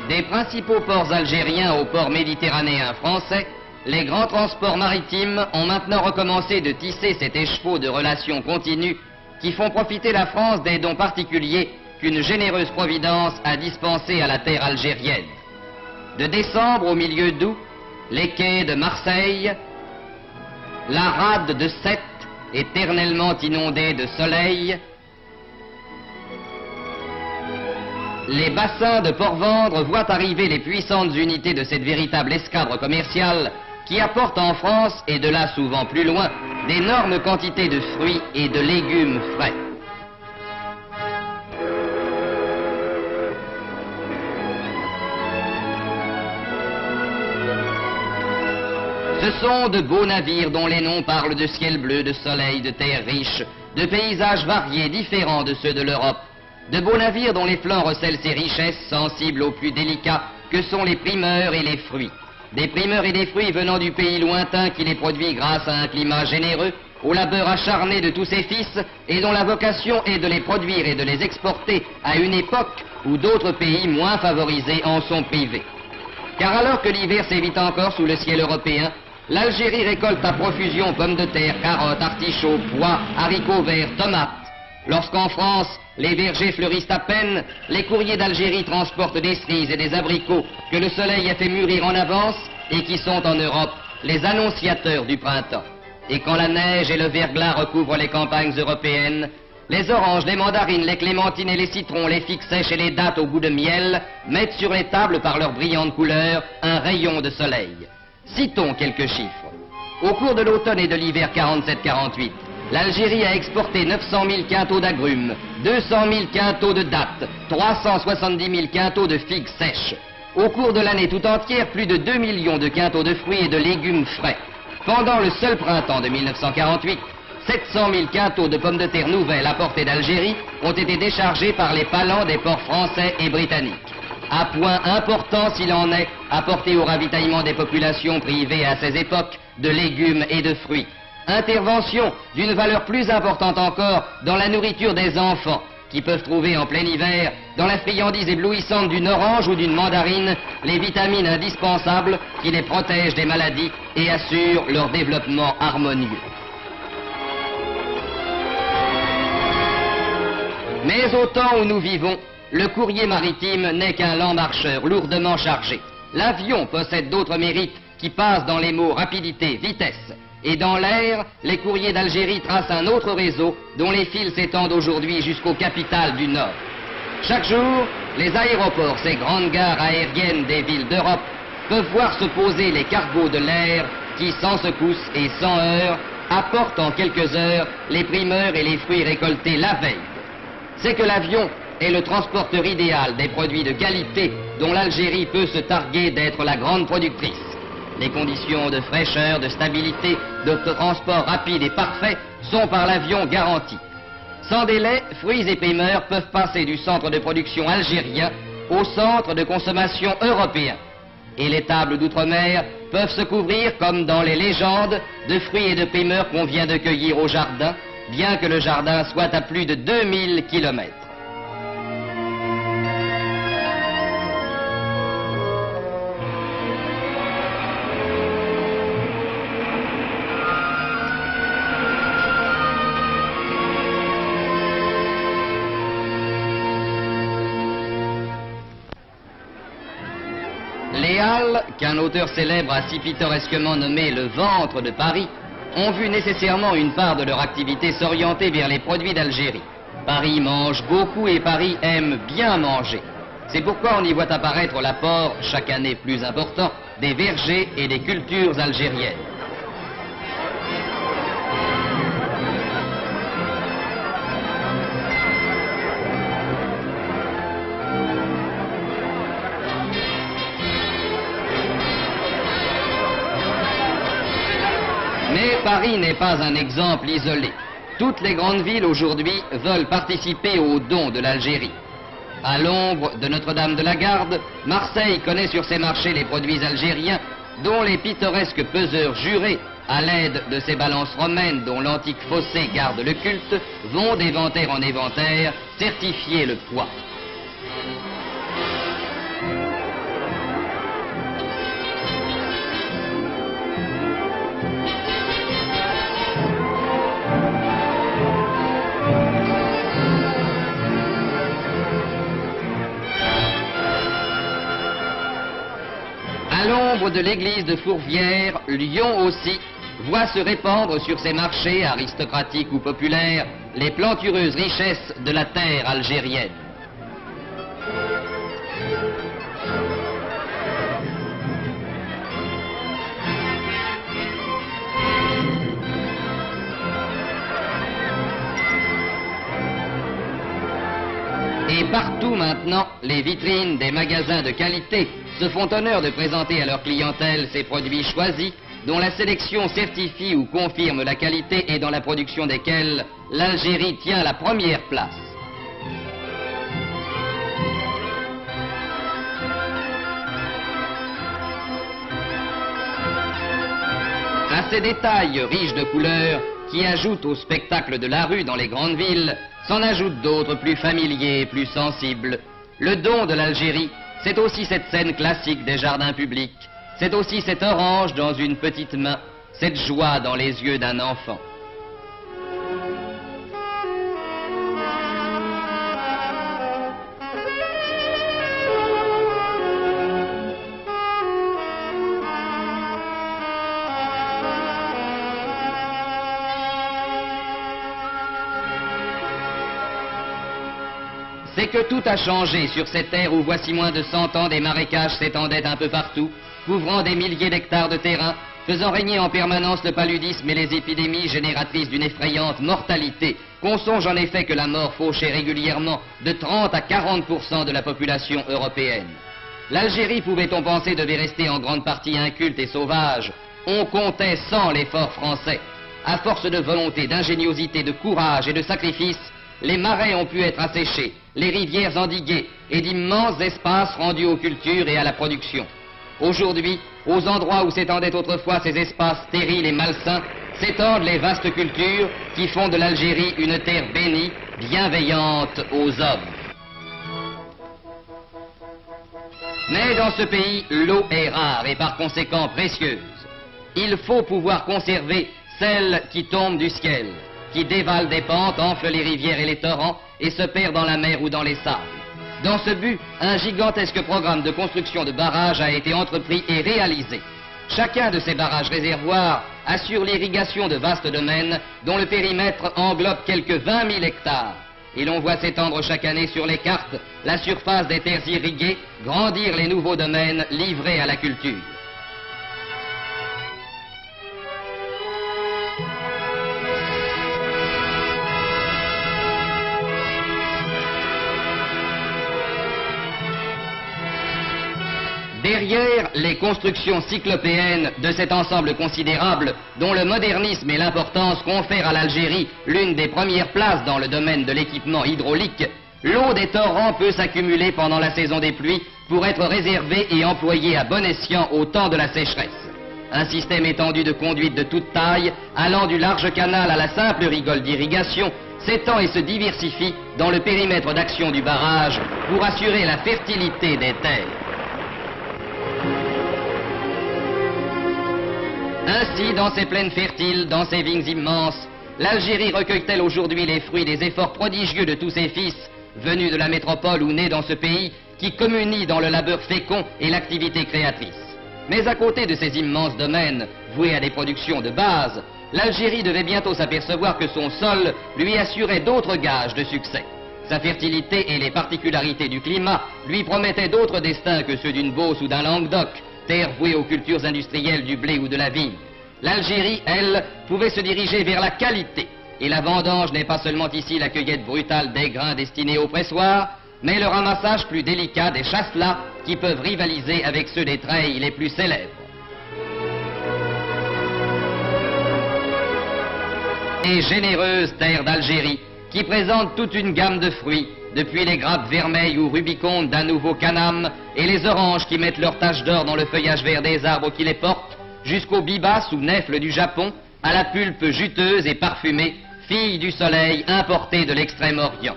Des principaux ports algériens aux ports méditerranéens français, les grands transports maritimes ont maintenant recommencé de tisser cet écheveau de relations continues qui font profiter la France des dons particuliers qu'une généreuse providence a dispensés à la terre algérienne. De décembre au milieu d'août, les quais de Marseille, la rade de Sète, éternellement inondée de soleil, les bassins de Port-Vendre voient arriver les puissantes unités de cette véritable escadre commerciale qui apporte en France, et de là souvent plus loin, d'énormes quantités de fruits et de légumes frais. Ce sont de beaux navires dont les noms parlent de ciel bleu, de soleil, de terre riche, de paysages variés, différents de ceux de l'Europe. De beaux navires dont les flancs recèlent ces richesses sensibles aux plus délicats que sont les primeurs et les fruits. Des primeurs et des fruits venant du pays lointain qui les produit grâce à un climat généreux, au labeur acharné de tous ses fils et dont la vocation est de les produire et de les exporter à une époque où d'autres pays moins favorisés en sont privés. Car alors que l'hiver sévit encore sous le ciel européen, l'Algérie récolte à profusion pommes de terre, carottes, artichauts, pois, haricots verts, tomates. Lorsqu'en France, les vergers fleurissent à peine, les courriers d'Algérie transportent des cerises et des abricots que le soleil a fait mûrir en avance et qui sont en Europe les annonciateurs du printemps. Et quand la neige et le verglas recouvrent les campagnes européennes, les oranges, les mandarines, les clémentines et les citrons, les figues sèches et les dattes au goût de miel mettent sur les tables par leurs brillantes couleurs un rayon de soleil. Citons quelques chiffres. Au cours de l'automne et de l'hiver 47-48, l'Algérie a exporté 900 000 quintaux d'agrumes, 200 000 quintaux de dattes, 370 000 quintaux de figues sèches. Au cours de l'année tout entière, plus de 2 millions de quintaux de fruits et de légumes frais. Pendant le seul printemps de 1948, 700 000 quintaux de pommes de terre nouvelles apportées d'Algérie ont été déchargés par les palans des ports français et britanniques. À point important s'il en est, apporté au ravitaillement des populations privées à ces époques de légumes et de fruits. Intervention d'une valeur plus importante encore dans la nourriture des enfants, qui peuvent trouver en plein hiver, dans la friandise éblouissante d'une orange ou d'une mandarine, les vitamines indispensables qui les protègent des maladies et assurent leur développement harmonieux. Mais au temps où nous vivons, le courrier maritime n'est qu'un lent marcheur lourdement chargé. L'avion possède d'autres mérites qui passent dans les mots rapidité, vitesse. Et dans l'air, les courriers d'Algérie tracent un autre réseau dont les fils s'étendent aujourd'hui jusqu'aux capitales du Nord. Chaque jour, les aéroports, ces grandes gares aériennes des villes d'Europe, peuvent voir se poser les cargos de l'air qui, sans secousse et sans heurts, apportent en quelques heures les primeurs et les fruits récoltés la veille. C'est que l'avion est le transporteur idéal des produits de qualité dont l'Algérie peut se targuer d'être la grande productrice. Les conditions de fraîcheur, de stabilité, de transport rapide et parfait sont par l'avion garanties. Sans délai, fruits et primeurs peuvent passer du centre de production algérien au centre de consommation européen. Et les tables d'outre-mer peuvent se couvrir, comme dans les légendes, de fruits et de primeurs qu'on vient de cueillir au jardin, bien que le jardin soit à plus de 2000 kilomètres. Les Halles, qu'un auteur célèbre a si pittoresquement nommé le ventre de Paris, ont vu nécessairement une part de leur activité s'orienter vers les produits d'Algérie. Paris mange beaucoup et Paris aime bien manger. C'est pourquoi on y voit apparaître l'apport, chaque année plus important, des vergers et des cultures algériennes. Mais Paris n'est pas un exemple isolé. Toutes les grandes villes aujourd'hui veulent participer aux dons de l'Algérie. À l'ombre de Notre-Dame de la Garde, Marseille connaît sur ses marchés les produits algériens dont les pittoresques peseurs jurés, à l'aide de ces balances romaines dont l'antique fossé garde le culte, vont d'éventaire en éventaire certifier le poids. l'ombre de l'église de Fourvière, Lyon aussi, voit se répandre sur ses marchés, aristocratiques ou populaires, les plantureuses richesses de la terre algérienne. Et partout maintenant, les vitrines des magasins de qualité se font honneur de présenter à leur clientèle ces produits choisis, dont la sélection certifie ou confirme la qualité et dans la production desquels l'Algérie tient la première place. À ces détails riches de couleurs qui ajoutent au spectacle de la rue dans les grandes villes, s'en ajoutent d'autres plus familiers et plus sensibles. Le don de l'Algérie, c'est aussi cette scène classique des jardins publics, c'est aussi cette orange dans une petite main, cette joie dans les yeux d'un enfant. C'est que tout a changé sur cette terre où voici moins de 100 ans des marécages s'étendaient un peu partout, couvrant des milliers d'hectares de terrain, faisant régner en permanence le paludisme et les épidémies génératrices d'une effrayante mortalité, qu'on songe en effet que la mort fauchait régulièrement de 30 à 40% de la population européenne. L'Algérie, pouvait-on penser, devait rester en grande partie inculte et sauvage. On comptait sans l'effort français. À force de volonté, d'ingéniosité, de courage et de sacrifice, les marais ont pu être asséchés, les rivières endiguées et d'immenses espaces rendus aux cultures et à la production. Aujourd'hui, aux endroits où s'étendaient autrefois ces espaces stériles et malsains, s'étendent les vastes cultures qui font de l'Algérie une terre bénie, bienveillante aux hommes. Mais dans ce pays, l'eau est rare et par conséquent précieuse. Il faut pouvoir conserver celle qui tombe du ciel, qui dévale des pentes, enfle les rivières et les torrents et se perd dans la mer ou dans les sables. Dans ce but, un gigantesque programme de construction de barrages a été entrepris et réalisé. Chacun de ces barrages réservoirs assure l'irrigation de vastes domaines dont le périmètre englobe quelques 20 000 hectares. Et l'on voit s'étendre chaque année sur les cartes la surface des terres irriguées, grandir les nouveaux domaines livrés à la culture. Derrière les constructions cyclopéennes de cet ensemble considérable, dont le modernisme et l'importance confèrent à l'Algérie l'une des premières places dans le domaine de l'équipement hydraulique, l'eau des torrents peut s'accumuler pendant la saison des pluies pour être réservée et employée à bon escient au temps de la sécheresse. Un système étendu de conduites de toute taille, allant du large canal à la simple rigole d'irrigation, s'étend et se diversifie dans le périmètre d'action du barrage pour assurer la fertilité des terres. Ainsi, dans ces plaines fertiles, dans ces vignes immenses, l'Algérie recueille-t-elle aujourd'hui les fruits des efforts prodigieux de tous ses fils, venus de la métropole ou nés dans ce pays, qui communient dans le labeur fécond et l'activité créatrice. Mais à côté de ces immenses domaines, voués à des productions de base, l'Algérie devait bientôt s'apercevoir que son sol lui assurait d'autres gages de succès. Sa fertilité et les particularités du climat lui promettaient d'autres destins que ceux d'une Beauce ou d'un Languedoc, terre vouée aux cultures industrielles du blé ou de la vigne. L'Algérie, elle, pouvait se diriger vers la qualité. Et la vendange n'est pas seulement ici la cueillette brutale des grains destinés au pressoir, mais le ramassage plus délicat des chasselas qui peuvent rivaliser avec ceux des treilles les plus célèbres. Et généreuse terre d'Algérie, qui présente toute une gamme de fruits, depuis les grappes vermeilles ou rubicondes d'un nouveau canam et les oranges qui mettent leur tache d'or dans le feuillage vert des arbres qui les portent, jusqu'aux bibas ou nèfles du Japon, à la pulpe juteuse et parfumée, fille du soleil importée de l'Extrême-Orient.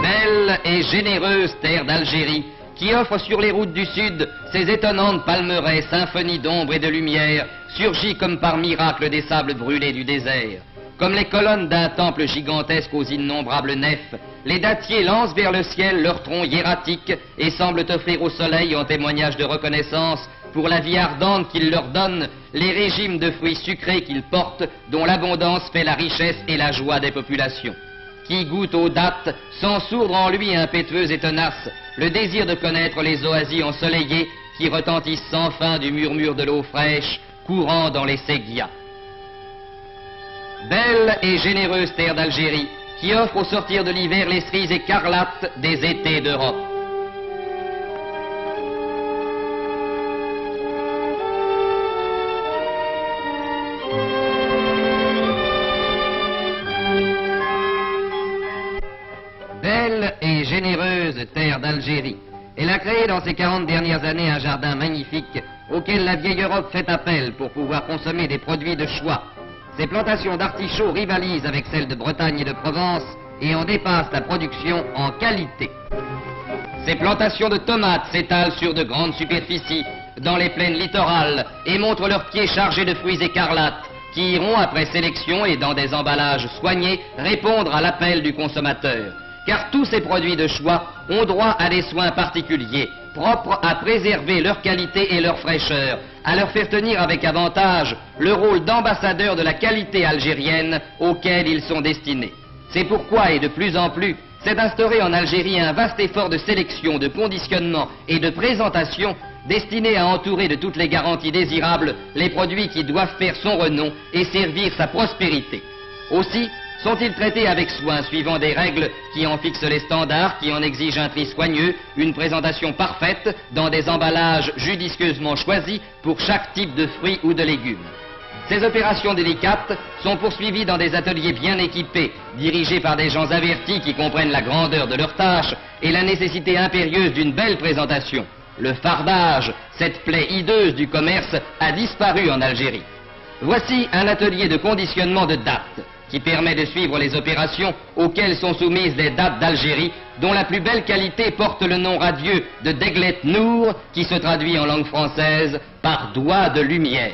Belle et généreuse terre d'Algérie, qui offre sur les routes du Sud ses étonnantes palmeraies, symphonies d'ombre et de lumière, surgies comme par miracle des sables brûlés du désert. Comme les colonnes d'un temple gigantesque aux innombrables nefs, les dattiers lancent vers le ciel leurs troncs hiératiques et semblent offrir au soleil, en témoignage de reconnaissance, pour la vie ardente qu'il leur donne, les régimes de fruits sucrés qu'ils portent, dont l'abondance fait la richesse et la joie des populations. Qui goûte aux dattes, sent sourdre en lui impétueux et tenace le désir de connaître les oasis ensoleillées qui retentissent sans fin du murmure de l'eau fraîche courant dans les séguias. Belle et généreuse terre d'Algérie, qui offre au sortir de l'hiver les cerises écarlates des étés d'Europe. Belle et généreuse terre d'Algérie. Elle a créé dans ces 40 dernières années un jardin magnifique auquel la vieille Europe fait appel pour pouvoir consommer des produits de choix. Ces plantations d'artichauts rivalisent avec celles de Bretagne et de Provence et en dépassent la production en qualité. Ces plantations de tomates s'étalent sur de grandes superficies dans les plaines littorales et montrent leurs pieds chargés de fruits écarlates qui iront, après sélection et dans des emballages soignés, répondre à l'appel du consommateur. Car tous ces produits de choix ont droit à des soins particuliers, propres à préserver leur qualité et leur fraîcheur, à leur faire tenir avec avantage le rôle d'ambassadeur de la qualité algérienne auquel ils sont destinés. C'est pourquoi, et de plus en plus, s'est instauré en Algérie un vaste effort de sélection, de conditionnement et de présentation destiné à entourer de toutes les garanties désirables les produits qui doivent faire son renom et servir sa prospérité. Aussi, sont-ils traités avec soin, suivant des règles qui en fixent les standards, qui en exigent un tri soigneux, une présentation parfaite, dans des emballages judicieusement choisis pour chaque type de fruits ou de légumes. Ces opérations délicates sont poursuivies dans des ateliers bien équipés, dirigés par des gens avertis qui comprennent la grandeur de leur tâche et la nécessité impérieuse d'une belle présentation. Le fardage, cette plaie hideuse du commerce, a disparu en Algérie. Voici un atelier de conditionnement de dattes, qui permet de suivre les opérations auxquelles sont soumises les dattes d'Algérie, dont la plus belle qualité porte le nom radieux de Deglet Nour, qui se traduit en langue française par doigt de lumière.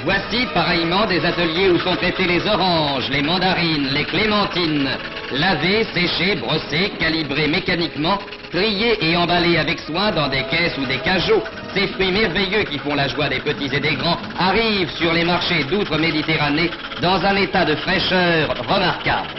Voici pareillement des ateliers où sont traités les oranges, les mandarines, les clémentines, lavées, séchées, brossées, calibrées mécaniquement, triées et emballées avec soin dans des caisses ou des cajots. Ces fruits merveilleux qui font la joie des petits et des grands arrivent sur les marchés d'outre-Méditerranée dans un état de fraîcheur remarquable.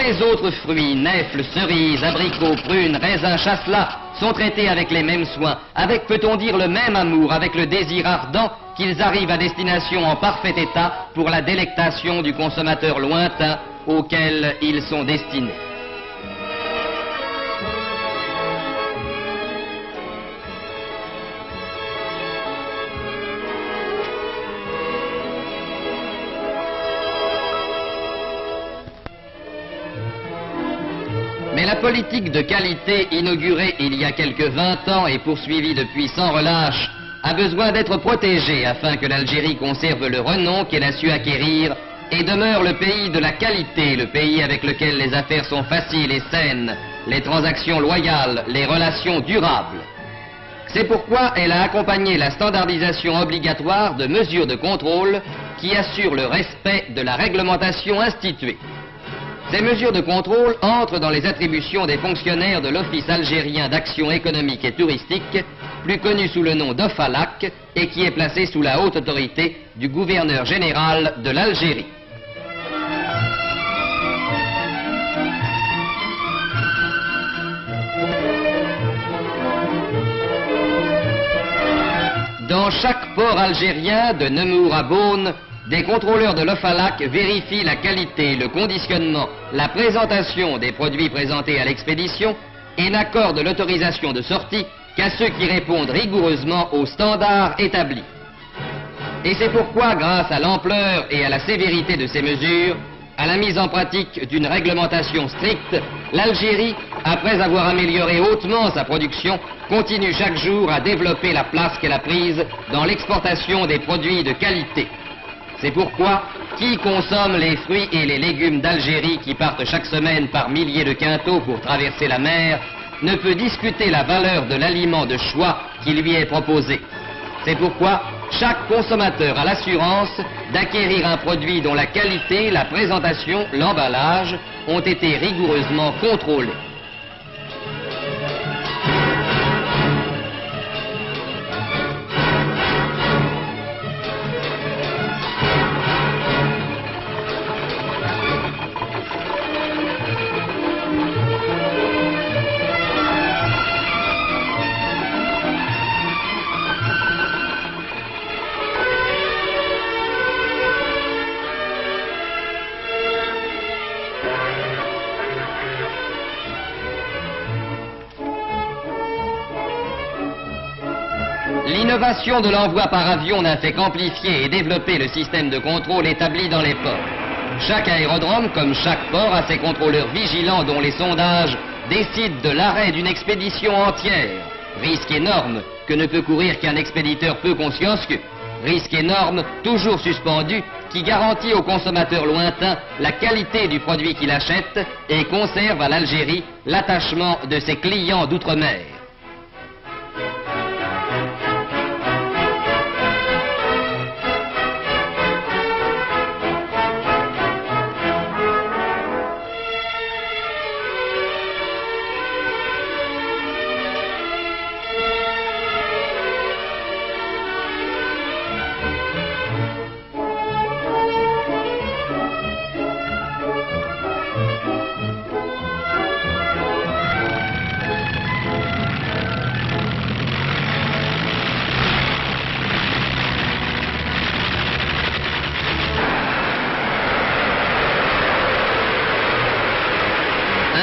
Les autres fruits, nèfles, cerises, abricots, prunes, raisins, chasselas, sont traités avec les mêmes soins, avec, peut-on dire, le même amour, avec le désir ardent qu'ils arrivent à destination en parfait état pour la délectation du consommateur lointain auquel ils sont destinés. Mais la politique de qualité inaugurée il y a quelques 20 ans et poursuivie depuis sans relâche a besoin d'être protégée afin que l'Algérie conserve le renom qu'elle a su acquérir et demeure le pays de la qualité, le pays avec lequel les affaires sont faciles et saines, les transactions loyales, les relations durables. C'est pourquoi elle a accompagné la standardisation obligatoire de mesures de contrôle qui assurent le respect de la réglementation instituée. Ces mesures de contrôle entrent dans les attributions des fonctionnaires de l'Office algérien d'action économique et touristique, plus connu sous le nom d'OFALAC, et qui est placé sous la haute autorité du gouverneur général de l'Algérie. Dans chaque port algérien, de Nemours à Beaune, des contrôleurs de l'OFALAC vérifient la qualité, le conditionnement, la présentation des produits présentés à l'expédition et n'accordent l'autorisation de sortie qu'à ceux qui répondent rigoureusement aux standards établis. Et c'est pourquoi, grâce à l'ampleur et à la sévérité de ces mesures, à la mise en pratique d'une réglementation stricte, l'Algérie, après avoir amélioré hautement sa production, continue chaque jour à développer la place qu'elle a prise dans l'exportation des produits de qualité. C'est pourquoi, qui consomme les fruits et les légumes d'Algérie qui partent chaque semaine par milliers de quintaux pour traverser la mer, ne peut discuter la valeur de l'aliment de choix qui lui est proposé. C'est pourquoi chaque consommateur a l'assurance d'acquérir un produit dont la qualité, la présentation, l'emballage ont été rigoureusement contrôlés. L'innovation de l'envoi par avion n'a fait qu'amplifier et développer le système de contrôle établi dans les ports. Chaque aérodrome, comme chaque port, a ses contrôleurs vigilants dont les sondages décident de l'arrêt d'une expédition entière. Risque énorme que ne peut courir qu'un expéditeur peu consciencieux. Risque énorme, toujours suspendu, qui garantit au consommateur lointain la qualité du produit qu'il achète et conserve à l'Algérie l'attachement de ses clients d'outre-mer.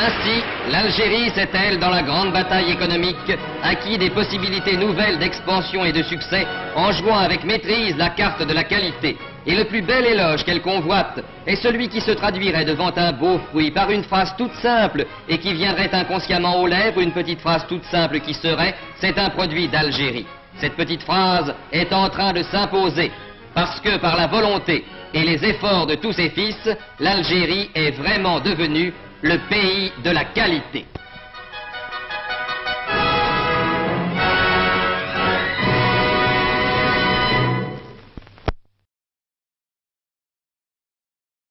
Ainsi, l'Algérie s'est-elle, dans la grande bataille économique, acquis des possibilités nouvelles d'expansion et de succès en jouant avec maîtrise la carte de la qualité. Et le plus bel éloge qu'elle convoite est celui qui se traduirait devant un beau fruit par une phrase toute simple et qui viendrait inconsciemment aux lèvres, une petite phrase toute simple qui serait « c'est un produit d'Algérie ». Cette petite phrase est en train de s'imposer parce que par la volonté et les efforts de tous ses fils, l'Algérie est vraiment devenue le pays de la qualité.